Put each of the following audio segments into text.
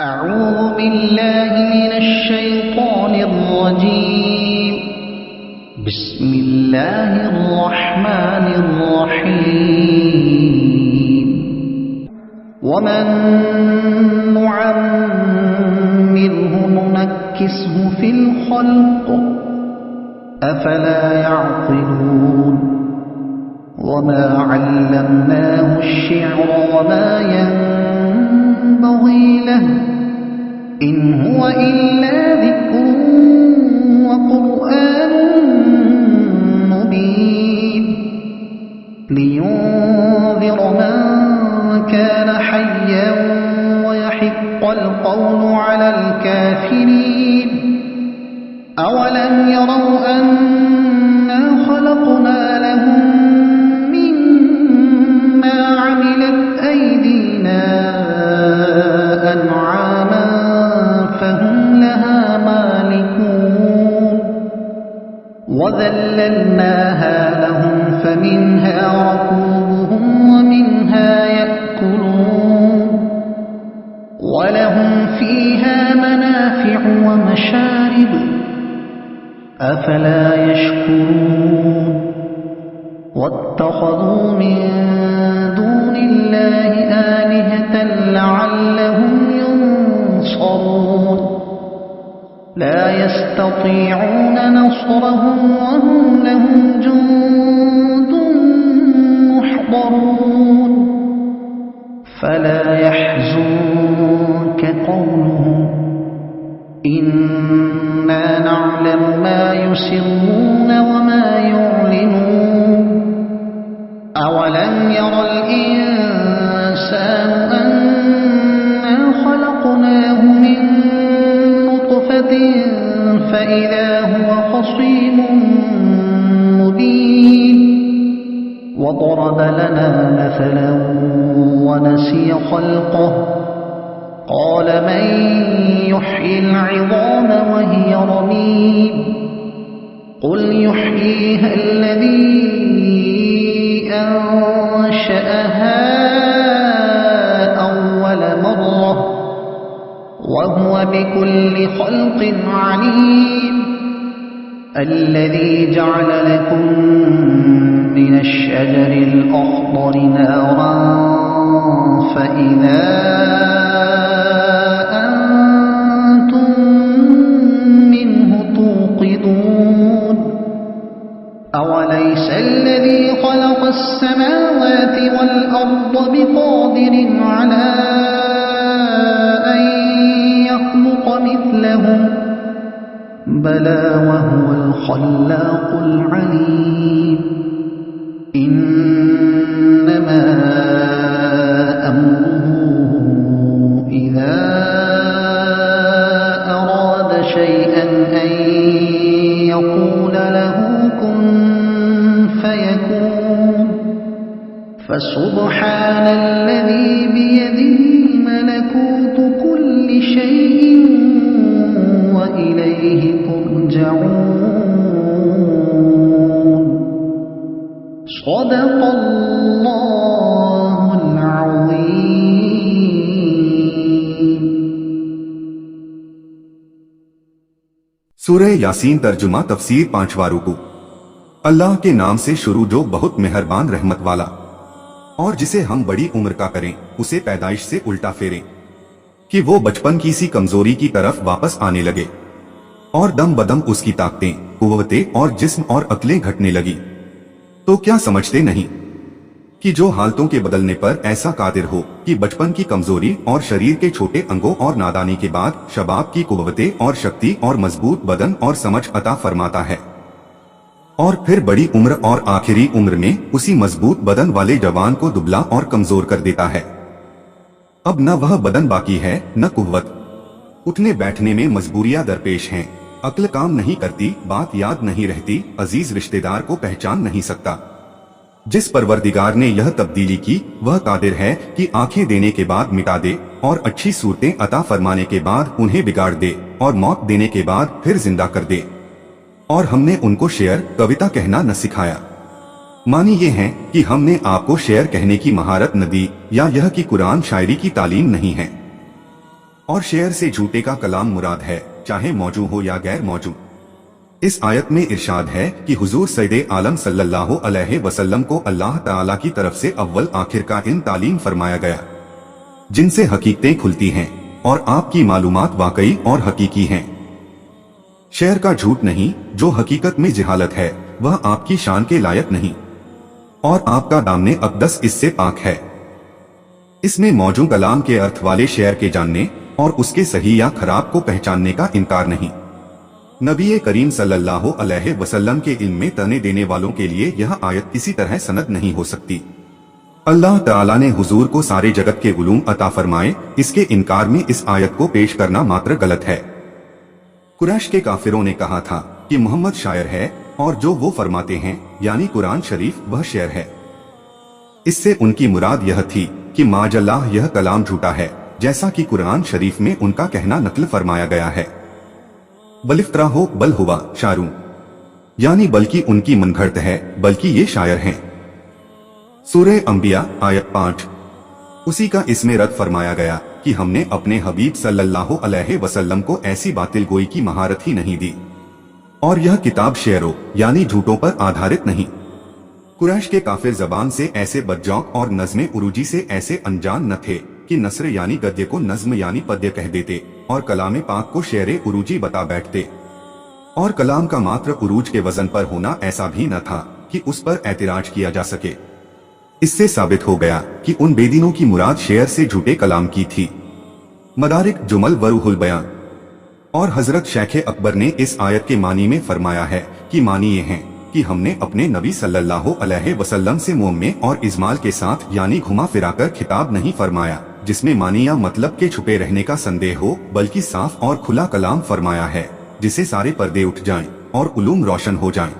أعوذ بالله من الشيطان الرجيم. بسم الله الرحمن الرحيم. ومن نعمره ننكسه في الخلق أفلا يعقلون. وما علمناه الشعر وما ينبغي له إن هو إلا ذكر وقرآن مبين لينذر من كان حيا ويحق القول على الكافرين. أولم يروا أنا خلقنا لهم مما عملت أيدينا أنعاما فهم لها مالكون وذللناها لهم فمنها ركوبهم ومنها يأكلون ولهم فيها منافع ومشارب أفلا يشكرون. واتخذوا من دون الله آلهة لعلهم ينصرون. لا يستطيعون نصرهم وهم لهم جند محضرون. فلا يحزنك قولهم إنا نعلم ما يسرون وما يعلنون. أولم ير الإنسان أنا خلقناه من نطفة فإذا هو خصيم مبين. وضرب لنا مثلا ونسي خلقه قال من يحيي العظام وهي رميم قل يحييها الذي أنشأها أول مرة وهو بكل خلق عليم. الذي جعل لكم من الشجر الأخضر نارا فإذا أنتم منه توقدون. أوليس الذي خلق السماوات والأرض بقادر على أن يخلق مثلهم بلى وهو الخلاق العليم. إنما أمره إذا أراد شيئا أن يقول له كن فيكون. فسبحان الذي بيده ملكوت كل شيء وإليه ترجعون. صدق الله العظيم. سورہ یاسین ترجمہ تفسیر پانچواں رکوع. اللہ کے نام سے شروع جو بہت مہربان رحمت والا. اور جسے ہم بڑی عمر کا کریں اسے پیدائش سے الٹا پھیریں کہ وہ بچپن کی سی کمزوری کی طرف واپس آنے لگے اور دم بدم اس کی طاقتیں قوتیں اور جسم اور عقلیں گھٹنے لگی. تو کیا سمجھتے نہیں کہ جو حالتوں کے بدلنے پر ایسا قادر ہو کہ بچپن کی کمزوری اور شریر کے چھوٹے انگوں اور نادانی کے بعد شباب کی قوتیں اور شکتی اور مضبوط بدن اور سمجھ عطا فرماتا ہے اور پھر بڑی عمر اور آخری عمر میں اسی مضبوط بدن والے جوان کو دبلا اور کمزور کر دیتا ہے. اب نہ وہ بدن باقی ہے نہ قوت. اٹھنے بیٹھنے میں مجبوریاں درپیش ہیں. عقل کام نہیں کرتی, بات یاد نہیں رہتی, عزیز رشتہ دار کو پہچان نہیں سکتا. جس پروردگار نے یہ تبدیلی کی وہ قادر ہے کہ آنکھیں دینے کے بعد مٹا دے اور اچھی صورتیں عطا فرمانے کے بعد انہیں بگاڑ دے اور موت دینے کے بعد پھر زندہ کر دے. اور ہم نے ان کو شعر کویتا کہنا نہ سکھایا. معنی یہ ہے کہ ہم نے آپ کو شعر کہنے کی مہارت نہ دی یا یہ کہ قرآن شاعری کی تعلیم نہیں ہے. और शेर से झूठे का कलाम मुराद है, चाहे मौजू हो या गैर मौजू। इस आयत में इरशाद है कि हुजूर सैयदे आलम सल्लल्लाहु अलैहि वसल्लम को अल्लाह ताला की तरफ से अव्वल आखिर का इल्म तालीम फरमाया गया, जिनसे हकीकतें खुलती हैं और आपकी मालूमात वाकई और हकीकी हैं। शेर का झूठ नहीं, जो हकीकत में जहालत है, वह आपकी शान के लायक नहीं, और आपका दामने अक़दस इससे पाक है। इसमें मौजू कलाम के अर्थ वाले शेर के जानने और उसके सही या खराब को पहचानने का इनकार नहीं। नबी करीम सल्लल्लाहु अलैहि वसल्लम के इल्म में तने देने वालों के लिए यह आयत किसी तरह सनद नहीं हो सकती। अल्लाह ताला ने हुजूर को सारे जगत के उलूम अता फरमाए, इसके इनकार में इस आयत को पेश करना मात्र गलत है। कुरैश के काफिरों ने कहा था कि मोहम्मद शायर है, और जो वो फरमाते हैं यानी कुरान शरीफ वह शेर है। इससे उनकी मुराद यह थी कि माजल्लाह यह कलाम झूठा है, जैसा कि कुरान शरीफ में उनका कहना नकल फरमाया गया है। बलिफ्तरा हो बल हुआ शारू, यानी बल्कि उनकी मनगढ़ंत है, बल्कि ये शायर हैं। सूरह अंबिया आयत 5। उसी का इसमें रद्द फरमाया गया कि हमने अपने हबीब सल्लल्लाहु अलैहि वसल्लम को ऐसी बातिल गोई की महारत ही नहीं दी, और यह किताब शेरों यानी झूठों पर आधारित नहीं। कुरैश के काफिर जबान से ऐसे बदजौक और नज़्म उरूजी से ऐसे अनजान न थे कि नस्र यानी गद्य को नज़्म यानी पद्य कह देते और कलाम पाक को शेर उरूजी बता बैठते, और कलाम का मात्र उरूज के वजन पर होना ऐसा भी न था कि उस पर एतराज किया जा सके। इससे साबित हो गया कि उन बेदीनों की मुराद शेर से झूठे कलाम की थी। मदारिक जुमल वरूहुल बयान और हजरत शेख अकबर ने इस आयत के मानी में फरमाया है कि मानी ये है कि हमने अपने नबी सल्लल्लाहु अलैहि वसल्लम से मुअम्मे और इजमाल के साथ यानी घुमा फिराकर खिताब नहीं फरमाया, जिसमें मानी या मतलब के छुपे रहने का संदेह हो, बल्कि साफ और खुला कलाम फरमाया है, जिसे सारे पर्दे उठ जाएं और उलूम रोशन हो जाएं।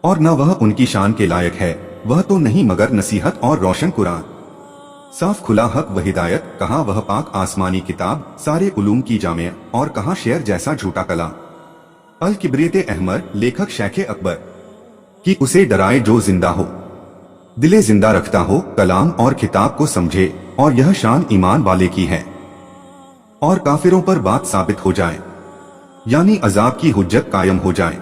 और न वह उनकी शान के लायक है, वह तो नहीं मगर नसीहत और रोशन कुरान, साफ खुला हक व हिदायत, कहाँ वह पाक आसमानी किताब सारे उलूम की जामिया, और कहाँ शेर जैसा झूठा कलाम। अल किब्रियत अहमर लेखक शेख अकबर कि उसे डराए जो जिंदा हो, दिले जिंदा रखता हो, कलाम और किताब को समझे, और यह शान ईमान वाले की है। और काफिरों पर बात साबित हो जाए, यानी अजाब की हुज्जत कायम हो जाए।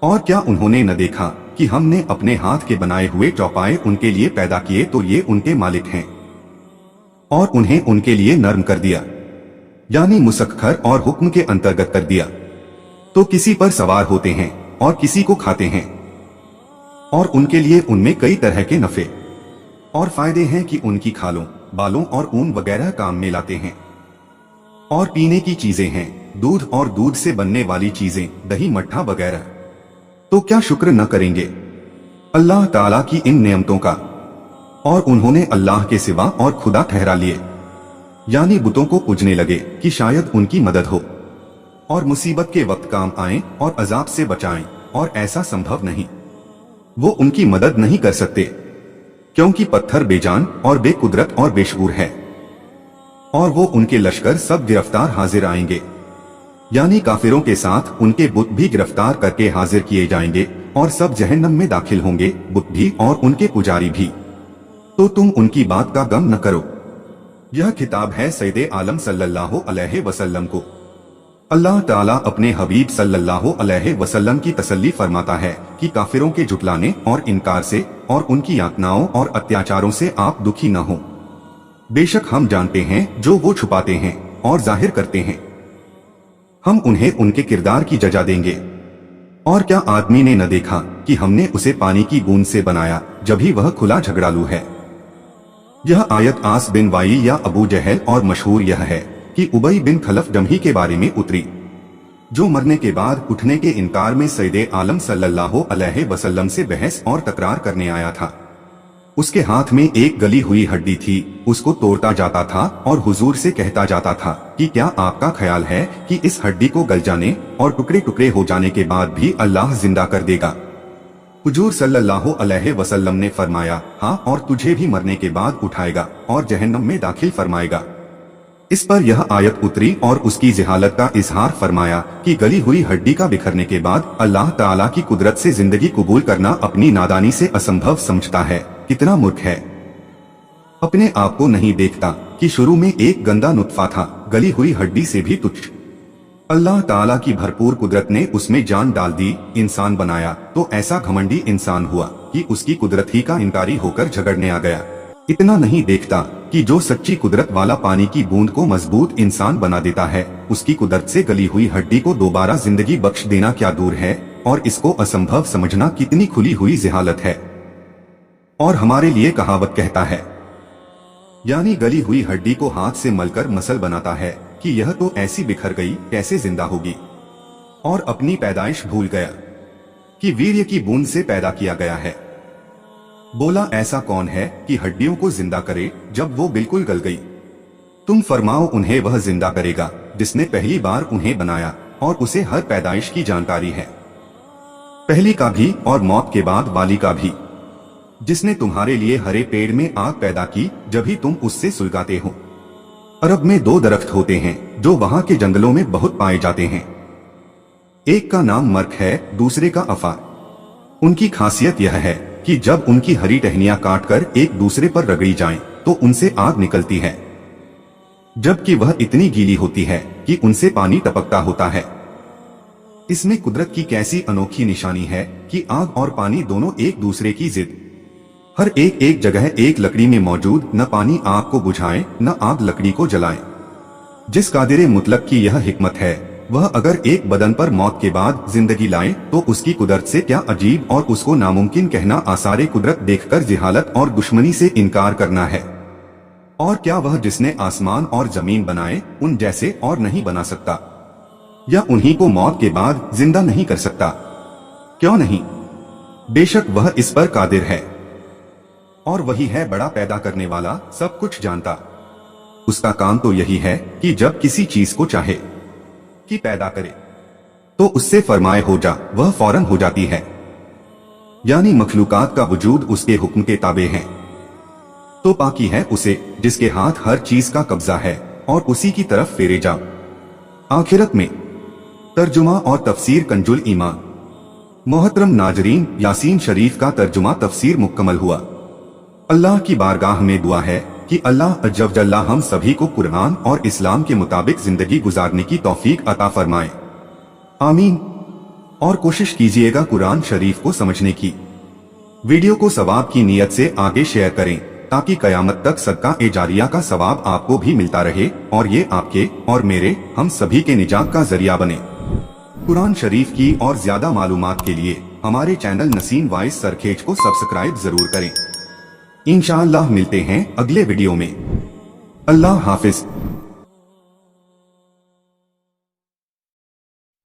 और क्या उन्होंने न देखा कि हमने अपने हाथ के बनाए हुए चौपाए उनके लिए पैदा किए, तो ये उनके मालिक हैं, और उन्हें उनके लिए नर्म कर दिया, यानी मुसख्खर और हुक्म के अंतर्गत कर दिया। तो किसी पर सवार होते हैं और किसी को खाते हैं, और उनके लिए उनमें कई तरह के नफे और फायदे हैं कि उनकी खालों, बालों और ऊन वगैरह काम में लाते हैं। और पीने की चीजें हैं, दूध और दूध से बनने वाली चीजें, दही मट्ठा वगैरह। तो क्या शुक्र न करेंगे अल्लाह ताला की इन नेमतों का। और उन्होंने अल्लाह के सिवा और खुदा ठहरा लिए, यानी बुतों को पूजने लगे कि शायद उनकी मदद हो और मुसीबत के वक्त काम आए और अजाब से बचाएं, और ऐसा संभव नहीं। वो उनकी मदद नहीं कर सकते, क्योंकि पत्थर बेजान और बेकुदरत और बेशऊर है। और वो उनके लश्कर सब गिरफ्तार हाजिर आएंगे, यानी काफिरों के साथ उनके बुत भी गिरफ्तार करके हाजिर किए जाएंगे, और सब जहन्नम में दाखिल होंगे, बुत भी और उनके पुजारी भी। तो तुम उनकी बात का गम न करो। यह किताब है सैयदे आलम सल्लल्लाहु अलैहि वसल्लम को। अल्लाह ताला अपने हबीब सल्लल्लाहु अलैहि वसल्लम की तसल्ली फरमाता है कि काफिरों के जुटलाने और इनकार से और उनकी यातनाओं और अत्याचारों से आप दुखी न हो। बेशक हम जानते हैं जो वो छुपाते हैं और जाहिर करते हैं। हम उन्हें उनके किरदार की जजा देंगे। और क्या आदमी ने न देखा कि हमने उसे पानी की बूंद से बनाया, जब ही वह खुला झगड़ालू है। यह आयत आस बिन वाइल या अबू जहल और मशहूर यह है कि उबई बिन खलफ जमही के बारे में उतरी, जो मरने के बाद उठने के इनकार में सैयदे आलम सल्लल्लाहु अलैहि वसल्लम से बहस और तकरार करने आया था। उसके हाथ में एक गली हुई हड्डी थी, उसको तोड़ता जाता था और हुजूर से कहता जाता था कि क्या आपका ख्याल है कि इस हड्डी को गल जाने और टुकड़े टुकड़े हो जाने के बाद भी अल्लाह जिंदा कर देगा? हुजूर सल्लल्लाहु अलैहि वसल्लम ने फरमाया, हाँ, और तुझे भी मरने के बाद उठाएगा और जहन्नम में दाखिल फरमाएगा। इस पर यह आयत उतरी और उसकी जहालत का इजहार फरमाया कि गली हुई हड्डी का बिखरने के बाद अल्लाह ताला की कुदरत से जिंदगी कबूल करना अपनी नादानी से असंभव समझता है। कितना मूर्ख है, अपने आप को नहीं देखता कि कि शुरू में एक गंदा नुत्फा था, गली हुई हड्डी से भी तुच्छ। अल्लाह ताला की भरपूर कुदरत ने उसमें जान डाल दी, इंसान बनाया, तो ऐसा घमंडी इंसान हुआ कि उसकी कुदरत ही का इनकारी होकर झगड़ने आ गया। इतना नहीं देखता कि जो सच्ची कुदरत वाला पानी की बूंद को मजबूत इंसान बना देता है, उसकी कुदरत से गली हुई हड्डी को दोबारा जिंदगी बख्श देना क्या दूर है, और इसको असंभव समझना कितनी खुली हुई जिहालत है। और हमारे लिए कहावत कहता है, यानी गली हुई हड्डी को हाथ से मलकर मसल बनाता है कि यह तो ऐसी बिखर गई, कैसे जिंदा होगी। और अपनी पैदाइश भूल गया कि वीर्य की बूंद से पैदा किया गया है। बोला, ऐसा कौन है कि हड्डियों को जिंदा करे जब वो बिल्कुल गल गई। तुम फरमाओ, उन्हें वह जिंदा करेगा जिसने पहली बार उन्हें बनाया, और उसे हर पैदाइश की जानकारी है, पहली का भी और मौत के बाद वाली का भी। जिसने तुम्हारे लिए हरे पेड़ में आग पैदा की जब ही तुम उससे सुलगाते हो। अरब में 2 दरख्त होते हैं जो वहां के जंगलों में बहुत पाए जाते हैं। एक का नाम मर्क है, दूसरे का अफार। उनकी खासियत यह है कि जब उनकी हरी टहनियां काटकर एक दूसरे पर रगड़ी जाएं, तो उनसे आग निकलती है, जबकि वह इतनी गीली होती है कि उनसे पानी टपकता होता है। इसमें कुदरत की कैसी अनोखी निशानी है कि आग और पानी दोनों एक दूसरे की जिद। हर एक जगह एक लकड़ी में मौजूद, न पानी आग को बुझाए न आग लकड़ी को जलाए। जिस कादिरे मुतलक की यह हिकमत है, वह अगर एक बदन पर मौत के बाद जिंदगी लाए तो उसकी कुदरत से क्या अजीब, और उसको नामुमकिन कहना आसारे कुदरत देखकर जिहालत और दुश्मनी से इनकार करना है। और क्या वह जिसने आसमान और जमीन बनाए उन जैसे और नहीं बना सकता, या उन्हीं को मौत के बाद जिंदा नहीं कर सकता? क्यों नहीं, बेशक वह इस पर कादिर है, और वही है बड़ा पैदा करने वाला, सब कुछ जानता। उसका काम तो यही है कि जब किसी चीज को चाहे कि पैदा करे, तो उससे फरमाए हो जा, वह फौरन हो जाती है। यानी मखलूकात का वजूद उसके हुक्म के ताबे है। तो पाकी है उसे जिसके हाथ हर चीज का कब्जा है, और उसी की तरफ फेरे जा। आखिरत में तर्जुमा और तफसीर कंजुल ईमान। मोहतरम नाजरीन, यासीन शरीफ का तर्जुमा तफसीर मुकम्मल हुआ। अल्लाह की बारगाह में दुआ है कि अल्लाह अज़्ज़ व जल्ला हम सभी को कुरान और इस्लाम के मुताबिक जिंदगी गुजारने की तौफीक अता फरमाए, आमीन। और कोशिश कीजिएगा कुरान शरीफ को समझने की। वीडियो को सवाब की नीयत से आगे शेयर करें ताकि कयामत तक सदका ए जारिया का सवाब आपको भी मिलता रहे, और ये आपके और मेरे, हम सभी के निजात का जरिया बने। कुरान शरीफ की और ज्यादा मालूमात के लिए हमारे चैनल नसीम वॉइस सरखेज को सब्सक्राइब जरूर करें। इंशाअल्लाह मिलते हैं अगले वीडियो में। अल्लाह हाफिज।